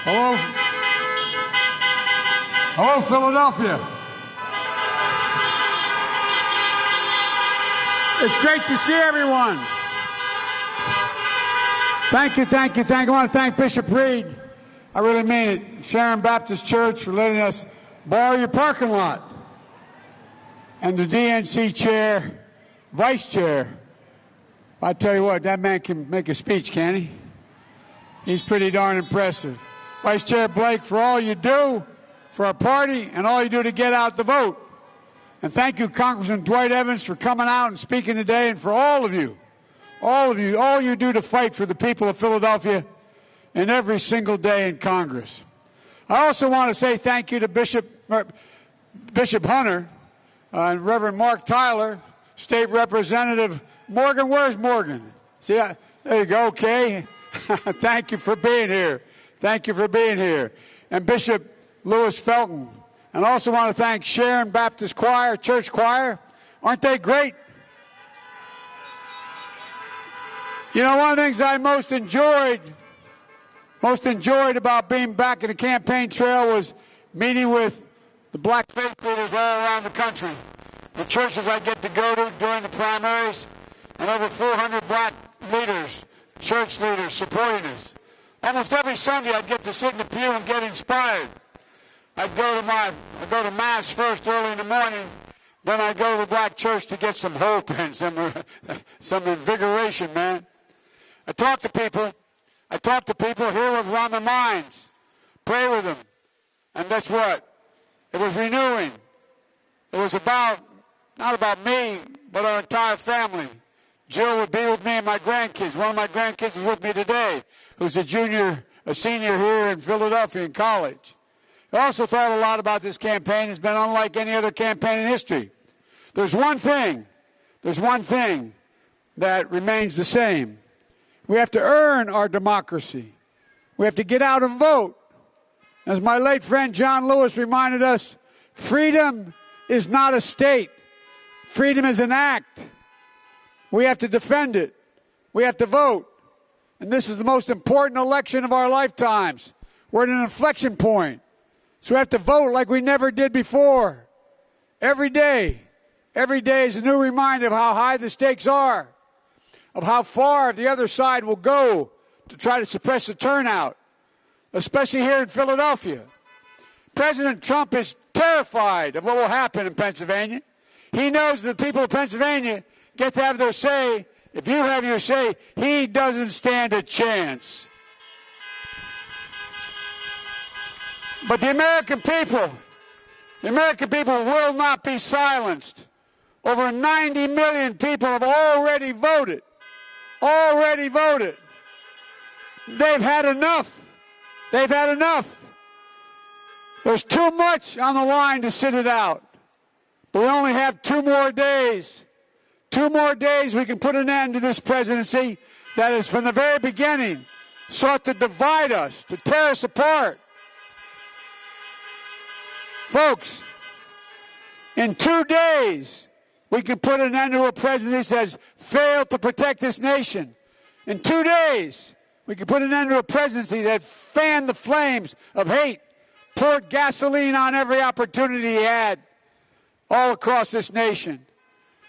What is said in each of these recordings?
Hello. Hello, Philadelphia. It's great to see everyone. Thank you, thank you, thank you. I want to thank Bishop Reed. I really mean it. Sharon Baptist Church for letting us borrow your parking lot. And the DNC chair, vice chair. I tell you what, that man can make a speech, can't he? He's pretty darn impressive. Vice Chair Blake, for all you do for our party and all you do to get out the vote. And thank you, Congressman Dwight Evans, for coming out and speaking today, and for all you do to fight for the people of Philadelphia and every single day in Congress. I also want to say thank you to Bishop Hunter and Reverend Mark Tyler, State Representative Morgan. Where's Morgan? See, there you go, okay. Thank you for being here. Thank you for being here. And Bishop Lewis Felton. And also want to thank Sharon Baptist Choir, Church Choir. Aren't they great? You know, one of the things I most enjoyed about being back in the campaign trail was meeting with the black faith leaders all around the country. The churches I get to go to during the primaries, and over 400 black leaders, church leaders supporting us. Almost every Sunday I'd get to sit in the pew and get inspired. I'd go to Mass first early in the morning, then I'd go to the black church to get some hope and some invigoration, man. I talk to people, hear what's on their minds, pray with them. And guess what? It was renewing. It was not about me, but our entire family. Jill would be with me and my grandkids. One of my grandkids is with me today, who's a senior here in Philadelphia in college. I also thought a lot about this campaign. It's been unlike any other campaign in history. There's one thing that remains the same. We have to earn our democracy. We have to get out and vote. As my late friend John Lewis reminded us, freedom is not a state. Freedom is an act. We have to defend it. We have to vote. And this is the most important election of our lifetimes. We're at an inflection point. So we have to vote like we never did before. Every day. Every day is a new reminder of how high the stakes are, of how far the other side will go to try to suppress the turnout, especially here in Philadelphia. President Trump is terrified of what will happen in Pennsylvania. He knows the people of Pennsylvania get to have their say. If you have your say, he doesn't stand a chance. But the American people will not be silenced. Over 90 million people have already voted. Already voted. They've had enough. They've had enough. There's too much on the line to sit it out. But we only have 2 more days. 2 more days we can put an end to this presidency that has from the very beginning sought to divide us, to tear us apart. Folks, in 2 days we can put an end to a presidency that has failed to protect this nation. In 2 days we can put an end to a presidency that fanned the flames of hate, poured gasoline on every opportunity he had all across this nation.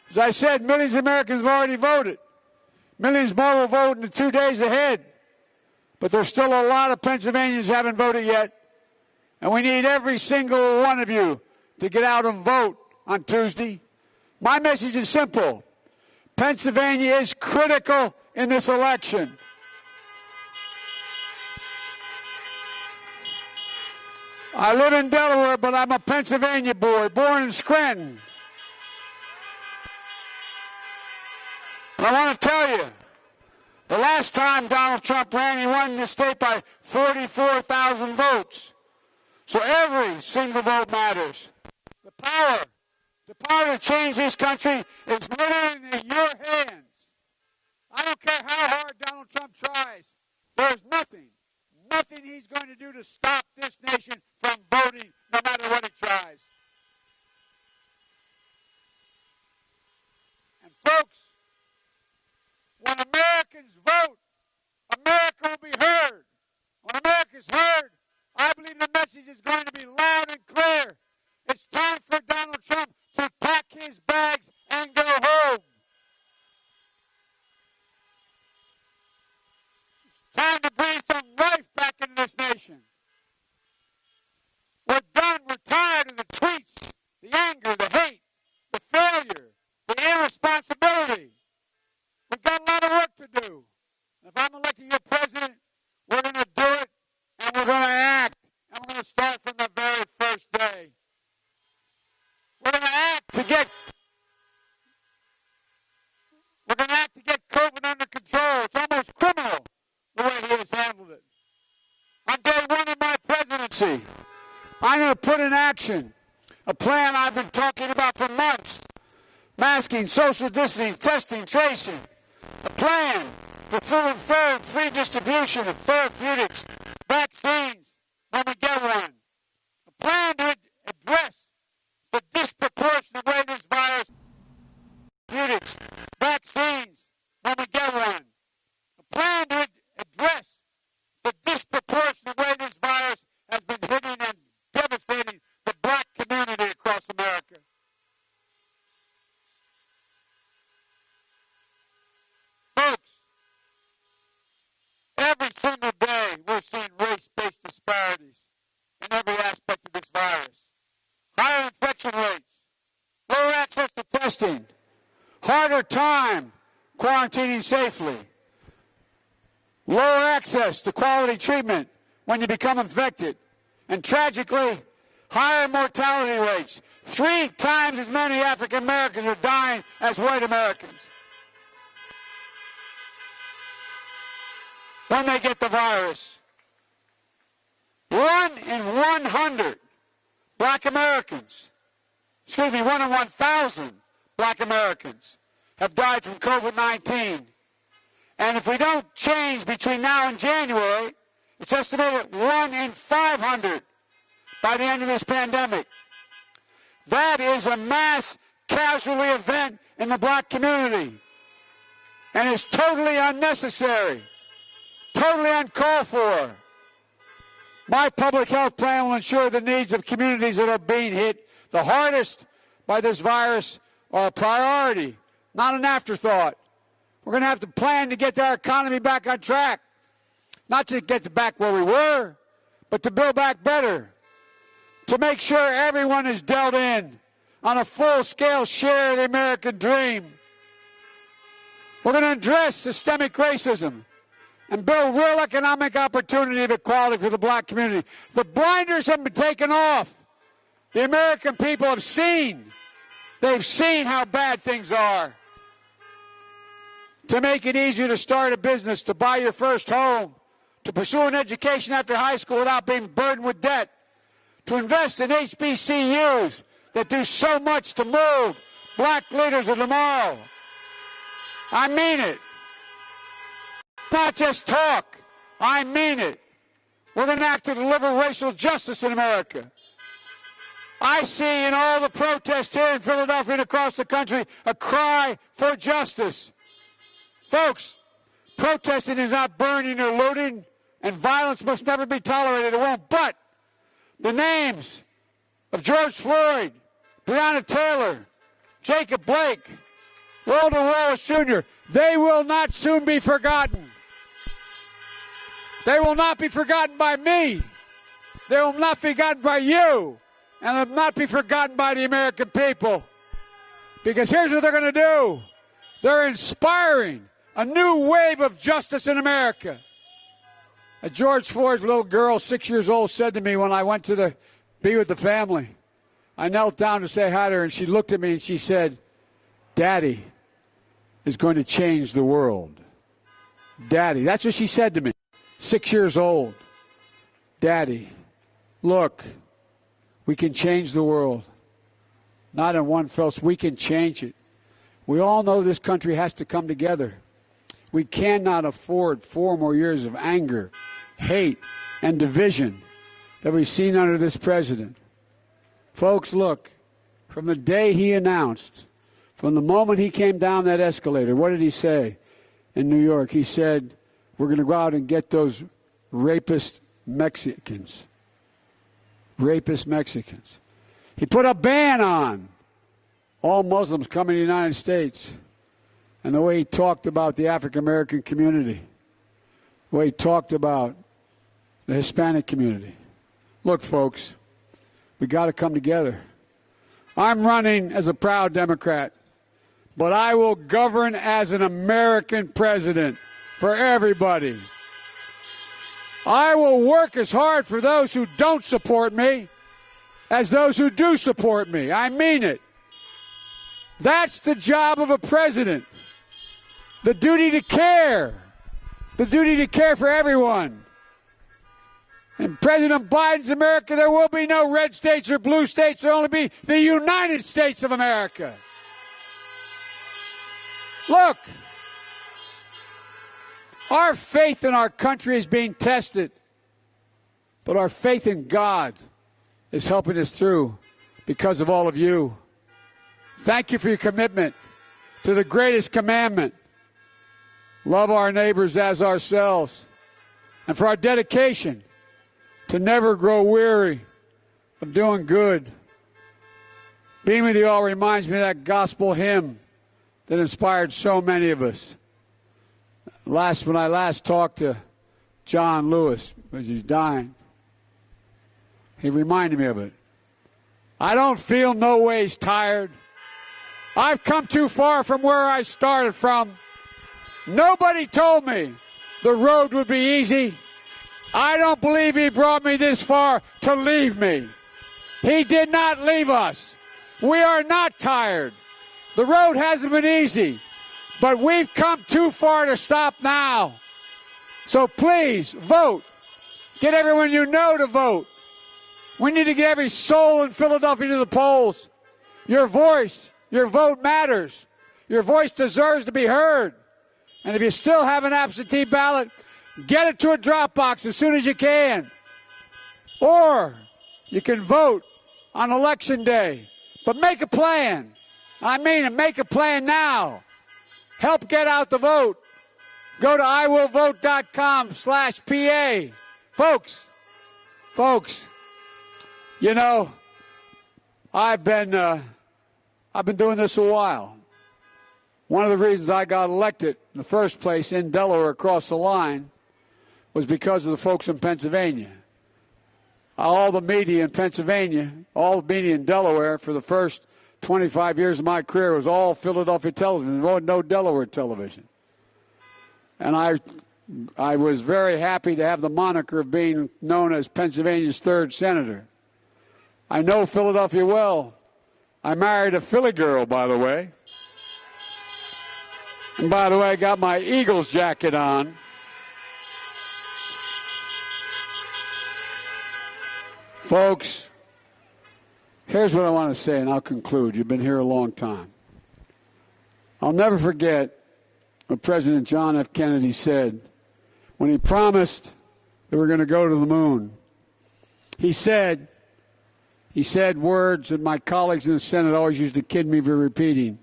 As I said, millions of Americans have already voted. Millions more will vote in the 2 days ahead. But there's still a lot of Pennsylvanians who haven't voted yet. And we need every single one of you to get out and vote on Tuesday. My message is simple. Pennsylvania is critical in this election. I live in Delaware, but I'm a Pennsylvania boy, born in Scranton. And I want to tell you, the last time Donald Trump ran, he won the state by 44,000 votes. So every single vote matters. The power to change this country is literally in your hands. I don't care how hard Donald Trump tries. There's nothing he's going to do to stop this nation from voting, no matter what he tries. And folks, when Americans vote, America will be heard. When America's heard, believe the message is going to be loud and clear. It's time for Donald Trump to pack his bags and go home. It's time to breathe some life back into this nation. We're done. We're tired of the tweets, the anger, the hate, the failure, the irresponsibility. We've got a lot of work to do. If I'm elected your president, we're going to do it, and we're going to act, and we're going to start from the very first day. We're going to act to get COVID under control. It's almost criminal the way he has handled it. On day one of my presidency, I'm going to put in action a plan I've been talking about for months. Masking, social distancing, testing, tracing. A plan for full and fair free distribution of therapeutics, vaccines, when we get one. A plan to address the disproportionate way this virus, therapeutics, vaccines, when we get one. A plan to address the disproportionate way this virus has been hitting and devastating the black community across America. Folks, every single day we're seeing race-based disparities in every aspect of this virus. Higher infection rates, lower access to testing, harder time quarantining safely, lower access to quality treatment when you become infected, and tragically, higher mortality rates. 3 times as many African Americans are dying as white Americans when they get the virus. 1 in 100 black Americans, 1 in 1,000 black Americans have died from COVID-19. And if we don't change between now and January, it's estimated 1 in 500 by the end of this pandemic. That is a mass casualty event in the black community. And it's totally unnecessary, totally uncalled for. My public health plan will ensure the needs of communities that are being hit the hardest by this virus are a priority, not an afterthought. We're going to have to plan to get our economy back on track. Not to get back where we were, but to build back better. To make sure everyone is dealt in on a full-scale share of the American dream. We're going to address systemic racism and build real economic opportunity and equality for the black community. The blinders have been taken off. The American people have seen. They've seen how bad things are. To make it easier to start a business, to buy your first home, to pursue an education after high school without being burdened with debt, to invest in HBCUs that do so much to mold black leaders of tomorrow. I mean it. Not just talk. I mean it. We're going to act to deliver racial justice in America. I see in all the protests here in Philadelphia and across the country a cry for justice. Folks, protesting is not burning or looting, and violence must never be tolerated. It won't. But the names of George Floyd, Breonna Taylor, Jacob Blake, Walter Wallace Jr., they will not soon be forgotten. They will not be forgotten by me. They will not be forgotten by you. And they'll not be forgotten by the American people. Because here's what they're going to do. They're inspiring a new wave of justice in America. George Floyd's little girl, 6 years old, said to me when I went to be with the family, I knelt down to say hi to her, and she looked at me and she said, "Daddy is going to change the world." Daddy, that's what she said to me, 6 years old. Daddy, look, we can change the world. Not in one fell swoop, we can change it. We all know this country has to come together. We cannot afford 4 more years of anger, hate, and division that we've seen under this president. Folks, look, from the day he announced, from the moment he came down that escalator, what did he say in New York? He said, we're going to go out and get those rapist Mexicans. rapist Mexicans. He put a ban on all Muslims coming to the United States. And the way he talked about the African-American community, the way he talked about the Hispanic community. Look, folks, we got to come together. I'm running as a proud Democrat, but I will govern as an American president for everybody. I will work as hard for those who don't support me as those who do support me. I mean it. That's the job of a president. The duty to care. The duty to care for everyone. In President Biden's America, there will be no red states or blue states. There will only be the United States of America. Look, our faith in our country is being tested, but our faith in God is helping us through because of all of you. Thank you for your commitment to the greatest commandment, love our neighbors as ourselves, and for our dedication to never grow weary of doing good. Being with you all reminds me of that gospel hymn that inspired so many of us. When I last talked to John Lewis as he's dying, he reminded me of it. I don't feel no ways tired. I've come too far from where I started from. Nobody told me the road would be easy. I don't believe he brought me this far to leave me. He did not leave us. We are not tired. The road hasn't been easy, but we've come too far to stop now. So please vote. Get everyone you know to vote. We need to get every soul in Philadelphia to the polls. Your voice, your vote matters. Your voice deserves to be heard. And if you still have an absentee ballot, get it to a drop box as soon as you can. Or you can vote on Election Day. But make a plan. I mean it, make a plan now. Help get out the vote. Go to iwillvote.com/PA. Folks, you know, I've been doing this a while. One of the reasons I got elected in the first place in Delaware across the line was because of the folks in Pennsylvania. All the media in Pennsylvania, all the media in Delaware for the first 25 years of my career was all Philadelphia television. There was no Delaware television. And I was very happy to have the moniker of being known as Pennsylvania's third senator. I know Philadelphia well. I married a Philly girl, by the way. And by the way, I got my Eagles jacket on. Folks, here's what I want to say, and I'll conclude. You've been here a long time. I'll never forget what President John F. Kennedy said when he promised that we're going to go to the moon. He said words that my colleagues in the Senate always used to kid me for repeating.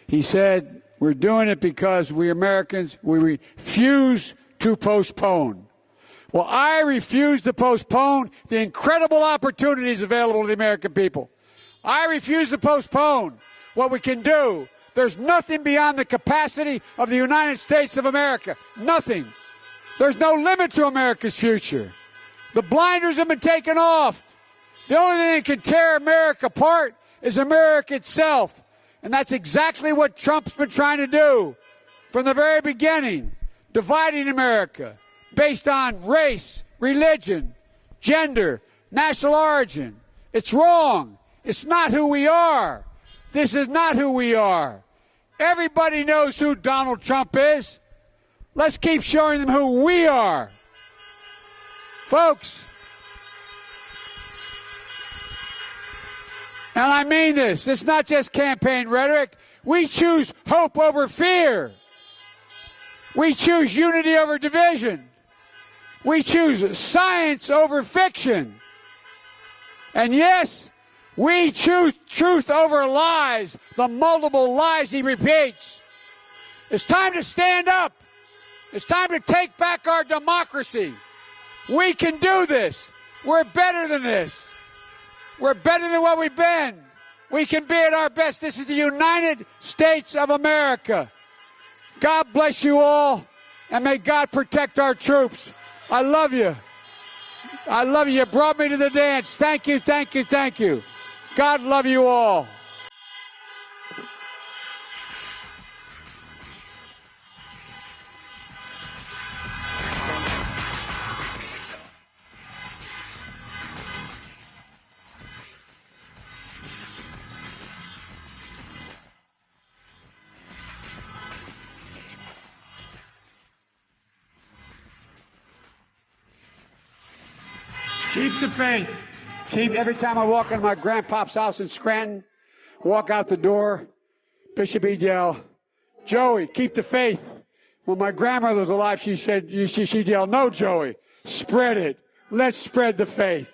He said, we're doing it because we Americans, we refuse to postpone. Well, I refuse to postpone the incredible opportunities available to the American people. I refuse to postpone what we can do. There's nothing beyond the capacity of the United States of America. Nothing. There's no limit to America's future. The blinders have been taken off. The only thing that can tear America apart is America itself. And that's exactly what Trump's been trying to do from the very beginning, dividing America based on race, religion, gender, national origin. It's wrong. It's not who we are. This is not who we are. Everybody knows who Donald Trump is. Let's keep showing them who we are. Folks, and I mean this, it's not just campaign rhetoric. We choose hope over fear. We choose unity over division. We choose science over fiction. And yes, we choose truth over lies, the multiple lies he repeats. It's time to stand up. It's time to take back our democracy. We can do this. We're better than this. We're better than what we've been. We can be at our best. This is the United States of America. God bless you all, and may God protect our troops. I love you. I love you. You brought me to the dance. Thank you, thank you, thank you. God love you all. Keep the faith. Every time I walk into my grandpop's house in Scranton, walk out the door, Bishop he'd yell, "Joey, keep the faith." When my grandmother was alive, she'd yell, "No, Joey, spread it. Let's spread the faith."